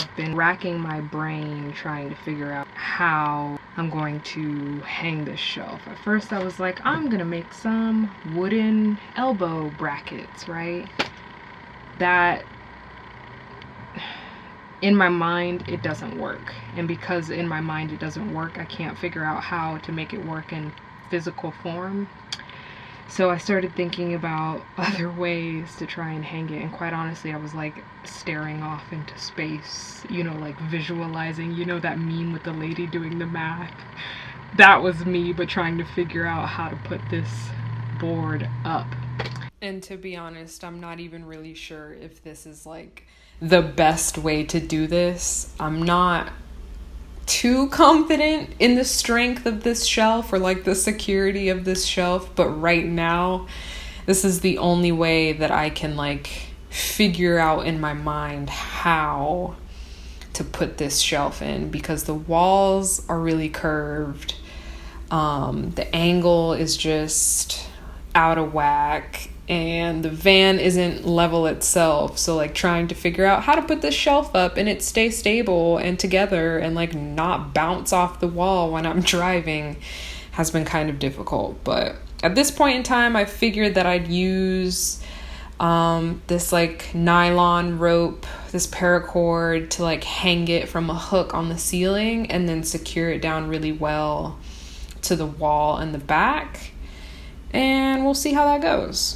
I've been racking my brain trying to figure out how I'm going to hang this shelf. At first I was like, I'm gonna make some wooden elbow brackets, right? That, in my mind, it doesn't work. And because in my mind it doesn't work, I can't figure out how to make it work in physical form. So I started thinking about other ways to try and hang it, and quite honestly I was like staring off into space, you know, like visualizing, you know, that meme with the lady doing the math. That was me, but trying to figure out how to put this board up. And to be honest, I'm not even really sure if this is like the best way to do this. I'm not too confident in the strength of this shelf or like the security of this shelf, but right now this is the only way that I can like figure out in my mind how to put this shelf in, because the walls are really curved. The angle is just out of whack, and the van isn't level itself. So like trying to figure out how to put this shelf up and it stay stable and together and like not bounce off the wall when I'm driving has been kind of difficult. But at this point in time, I figured that I'd use this like nylon rope, this paracord, to like hang it from a hook on the ceiling and then secure it down really well to the wall in the back. And we'll see how that goes.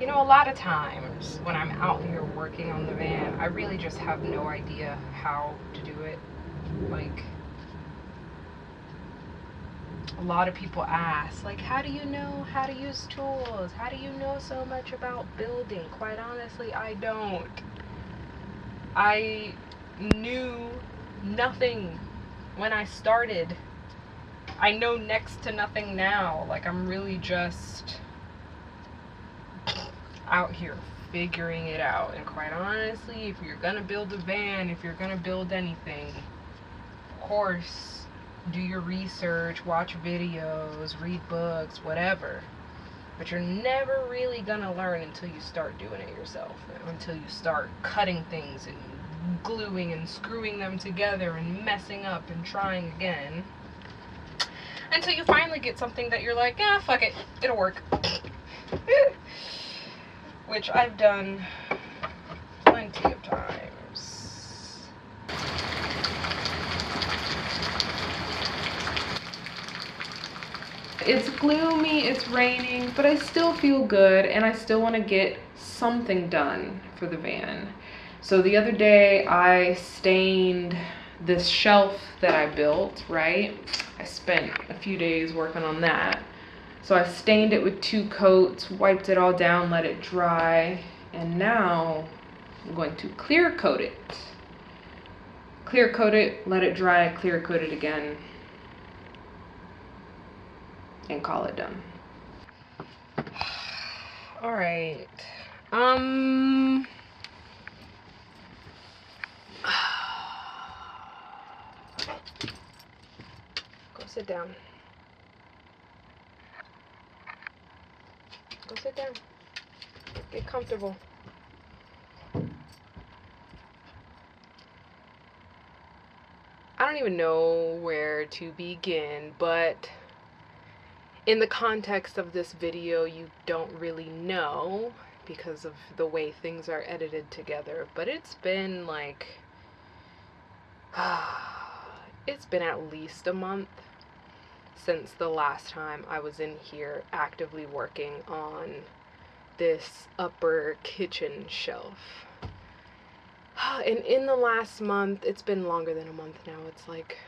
You know, a lot of times when I'm out here working on the van, I really just have no idea how to do it. Like, a lot of people ask, like, how do you know how to use tools? How do you know so much about building? Quite honestly, I don't. I knew nothing when I started. I know next to nothing now. Like, I'm really just out here figuring it out. And quite honestly, if you're gonna build a van, if you're gonna build anything, of course, do your research, watch videos, read books, whatever. But you're never really gonna learn until you start doing it yourself, until you start cutting things and gluing and screwing them together and messing up and trying again, until you finally get something that you're like, yeah, fuck it, it'll work. Which I've done plenty of times. It's gloomy, it's raining, but I still feel good and I still want to get something done for the van. So the other day I stained this shelf that I built, right? I spent a few days working on that. So I stained it with 2 coats, wiped it all down, let it dry, and now I'm going to clear coat it. Clear coat it, let it dry, clear coat it again, and call it done. All right. Go sit down. Go sit down. Get comfortable. I don't even know where to begin, but in the context of this video, you don't really know because of the way things are edited together. But it's been like, it's been at least a month since the last time I was in here actively working on this upper kitchen shelf. And in the last month, it's been longer than a month now, it's like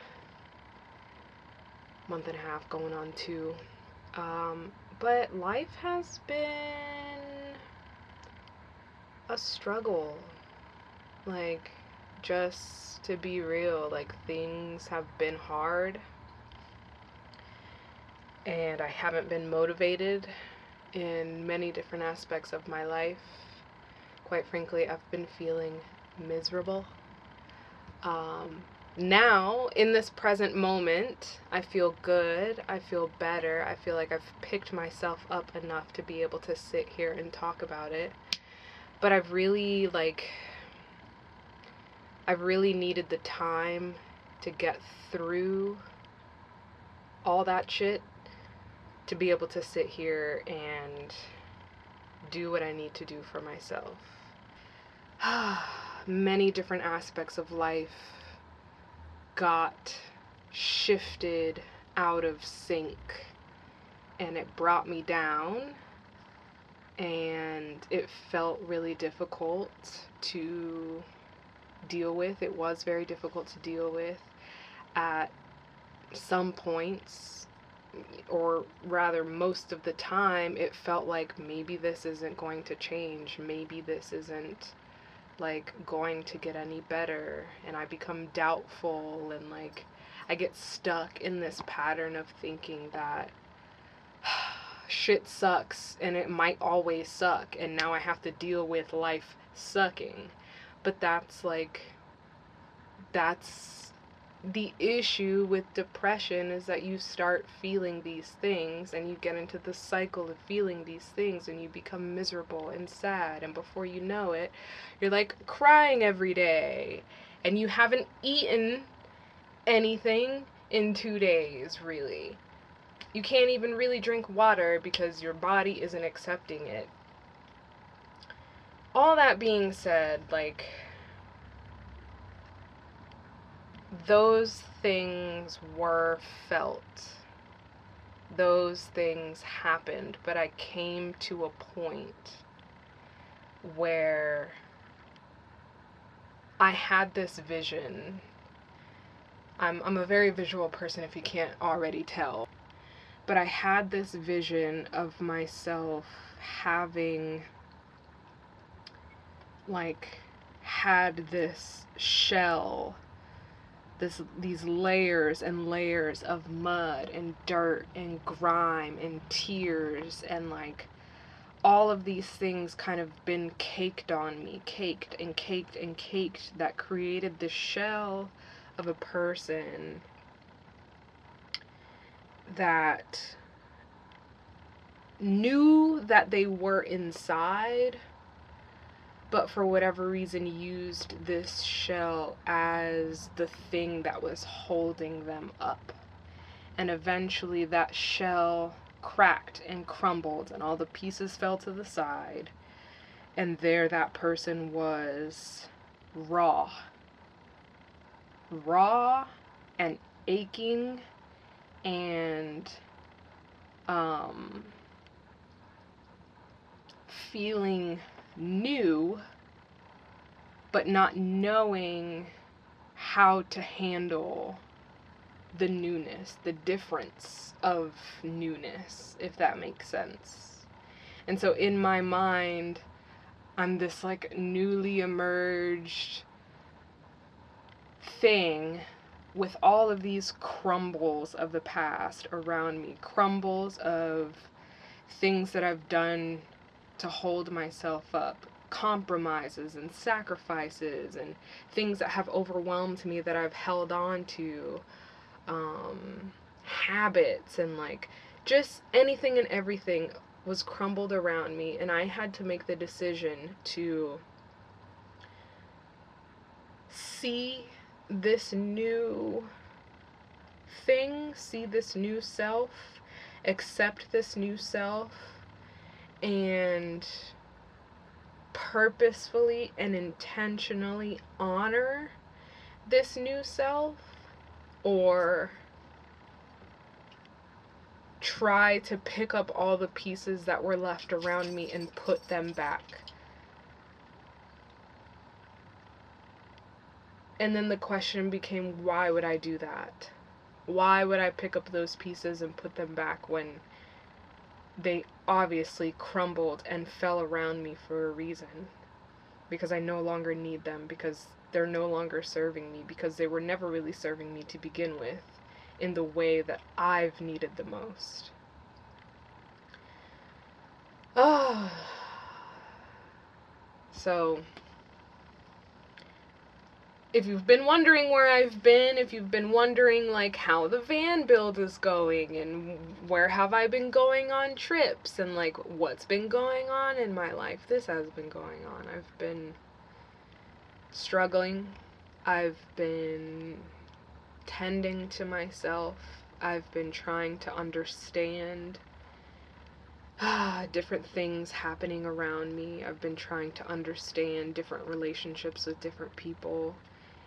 a month and a half going on 2. But life has been a struggle. Like, just to be real, like, things have been hard. And I haven't been motivated in many different aspects of my life. Quite frankly, I've been feeling miserable. Now, in this present moment, I feel good, I feel better, I feel like I've picked myself up enough to be able to sit here and talk about it. But I've really, like, I've really needed the time to get through all that shit to be able to sit here and do what I need to do for myself. Many different aspects of life got shifted out of sync, and it brought me down, and it felt really difficult to deal with. It was very difficult to deal with at some points, or rather most of the time. It felt like maybe this isn't going to change, maybe this isn't like going to get any better, and I become doubtful, and like I get stuck in this pattern of thinking that shit sucks and it might always suck, and now I have to deal with life sucking. But that's the issue with depression, is that you start feeling these things and you get into the cycle of feeling these things and you become miserable and sad, and before you know it, you're like crying every day and you haven't eaten anything in 2 days, really. You can't even really drink water because your body isn't accepting it. All that being said, like, those things were felt. Those things happened, but I came to a point where I had this vision. I'm a very visual person, if you can't already tell. But I had this vision of myself having, like, had this shell, these layers and layers of mud and dirt and grime and tears, and like all of these things kind of been caked on me, caked and caked and caked, that created the shell of a person that knew that they were inside, but for whatever reason used this shell as the thing that was holding them up. And eventually that shell cracked and crumbled and all the pieces fell to the side, and there that person was, raw and aching and feeling new, but not knowing how to handle the newness, the difference of newness, if that makes sense. And so in my mind, I'm this like newly emerged thing with all of these crumbles of the past around me, crumbles of things that I've done to hold myself up, compromises and sacrifices and things that have overwhelmed me that I've held on to, habits, and like just anything and everything was crumbled around me, and I had to make the decision to see this new thing, see this new self, accept this new self, and purposefully and intentionally honor this new self, or try to pick up all the pieces that were left around me and put them back. And then the question became, why would I do that? Why would I pick up those pieces and put them back when they obviously crumbled and fell around me for a reason? Because I no longer need them, because they're no longer serving me, because they were never really serving me to begin with in the way that I've needed the most. So if you've been wondering where I've been, if you've been wondering like how the van build is going, and where have I been going on trips, and like what's been going on in my life, this has been going on. I've been struggling I've been tending to myself. I've been trying to understand different things happening around me. I've been trying to understand different relationships with different people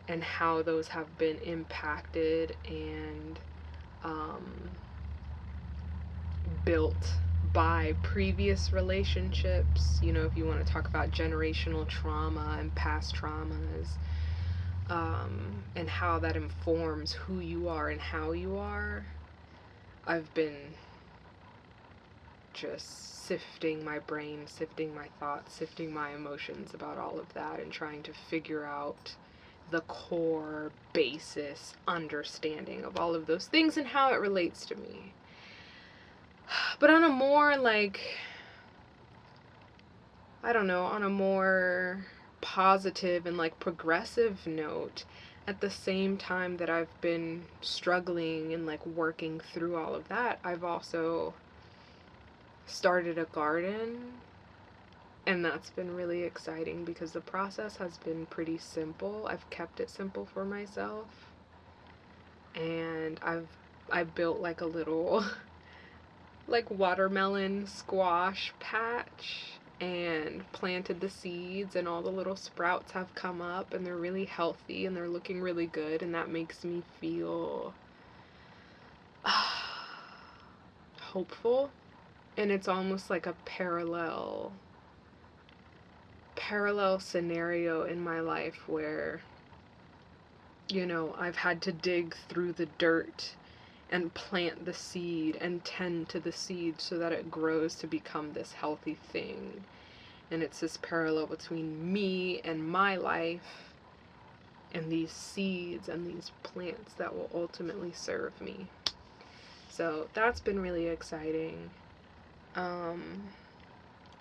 and how those have been impacted and built by previous relationships. You know, if you want to talk about generational trauma and past traumas, and how that informs who you are and how you are. I've been just sifting my brain, sifting my thoughts, sifting my emotions about all of that and trying to figure out the core basis understanding of all of those things and how it relates to me. But on a more on a more positive and progressive note, at the same time that I've been struggling and working through all of that, I've also started a garden, and that's been really exciting because the process has been pretty simple. I've kept it simple for myself, and I built a little watermelon squash patch and planted the seeds, and all the little sprouts have come up, and they're really healthy and they're looking really good, and that makes me feel hopeful. And it's almost like a parallel scenario in my life where I've had to dig through the dirt and plant the seed and tend to the seed so that it grows to become this healthy thing. And it's this parallel between me and my life and these seeds and these plants that will ultimately serve me. So that's been really exciting.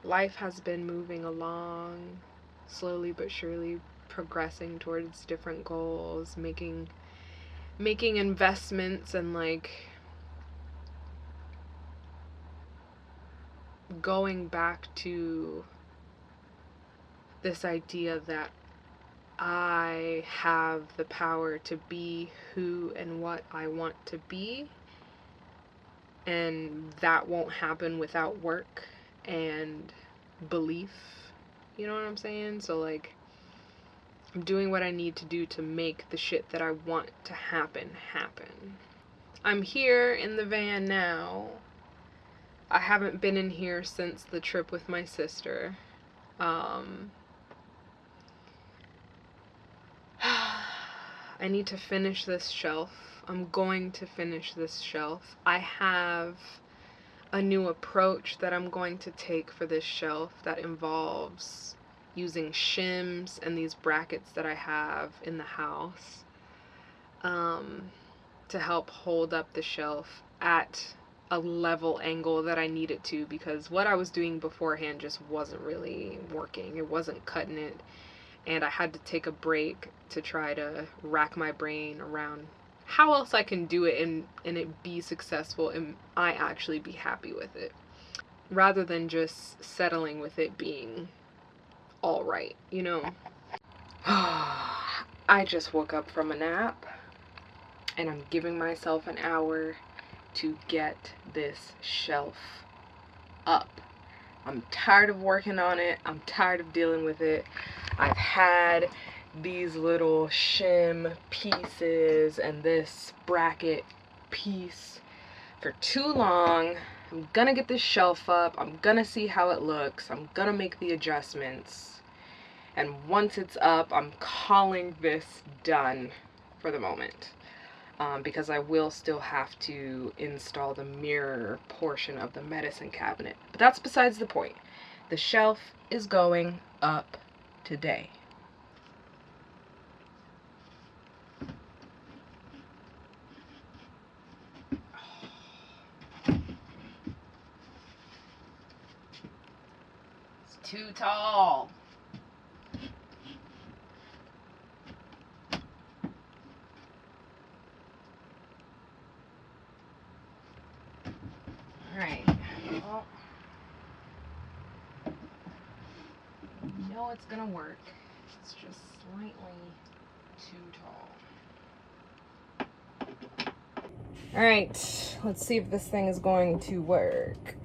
Life has been moving along slowly but surely, progressing towards different goals, making investments, and going back to this idea that I have the power to be who and what I want to be, and that won't happen without work and belief. You know what I'm saying? So I'm doing what I need to do to make the shit that I want to happen. I'm here in the van now. I haven't been in here since the trip with my sister. I need to finish this shelf. I'm going to finish this shelf. I have a new approach that I'm going to take for this shelf that involves using shims and these brackets that I have in the house to help hold up the shelf at a level angle that I need it to, because what I was doing beforehand just wasn't really working. It wasn't cutting it, and I had to take a break to try to rack my brain around how else I can do it and it be successful and I actually be happy with it, rather than just settling with it being all right, I just woke up from a nap and I'm giving myself an hour to get this shelf up. I'm tired of working on it. I'm tired of dealing with it. I've had these little shim pieces and this bracket piece for too long. I'm gonna get this shelf up. I'm gonna see how it looks. I'm gonna make the adjustments. And once it's up, I'm calling this done for the moment. Because I will still have to install the mirror portion of the medicine cabinet. But that's besides the point. The shelf is going up today. It's too tall. Alright. Well, you know it's gonna work. It's just slightly too All right, let's see if this thing is going to work.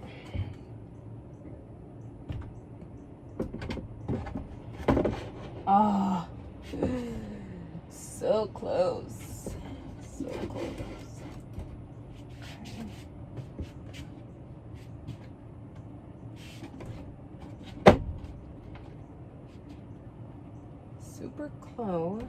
Oh, so close. So close. Okay. Super close.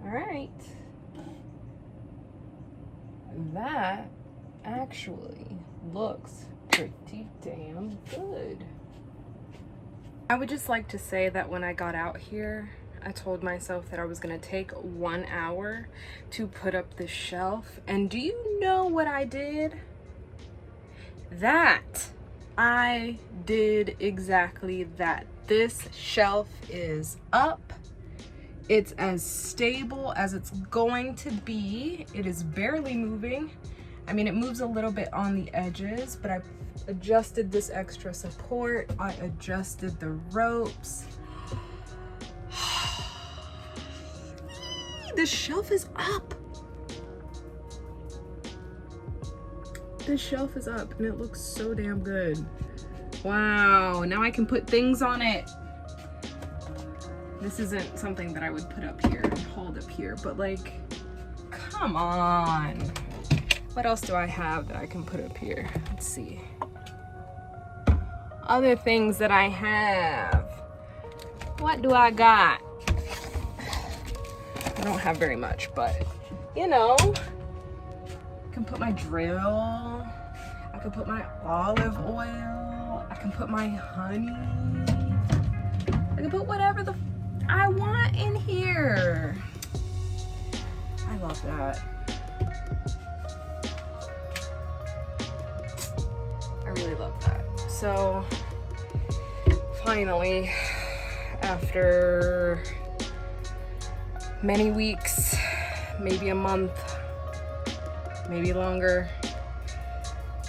Alright, that actually looks pretty damn good. I would just like to say that when I got out here, I told myself that I was going to take 1 hour to put up this shelf. And do you know what I did? I did exactly that. This shelf is up. It's as stable as it's going to be. It is barely moving. I mean, it moves a little bit on the edges, but I adjusted this extra support. I adjusted the ropes. The shelf is up. The shelf is up and it looks so damn good. Wow, now I can put things on it. This isn't something that I would put up here and hold up here, but like, come on. What else do I have that I can put up here? Let's see. Other things that I have. What do I got? I don't have very much, but you know, I can put my drill. I can put my olive oil. I can put my honey. I can put whatever I want in here. I love that. I really love that. So finally, after many weeks, maybe a month, maybe longer,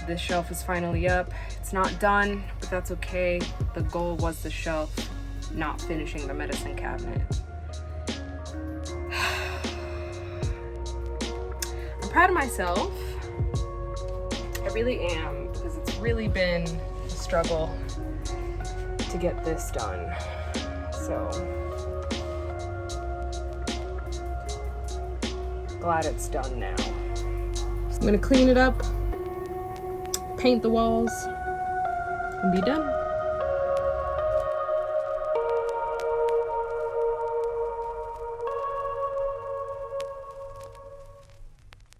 this shelf is finally up. It's not done, but that's okay. The goal was the shelf, not finishing the medicine cabinet. I'm proud of myself. I really am, because it's really been a struggle to get this done. So glad it's done now. So I'm gonna clean it up, paint the walls, and be done.